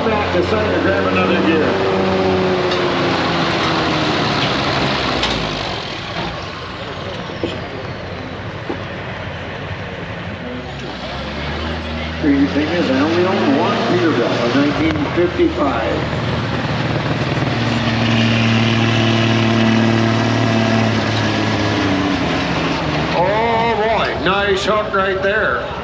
back to center, grab another gear. Crazy thing is, I only own one Peterbilt, a 1955. Oh boy, nice hook right there.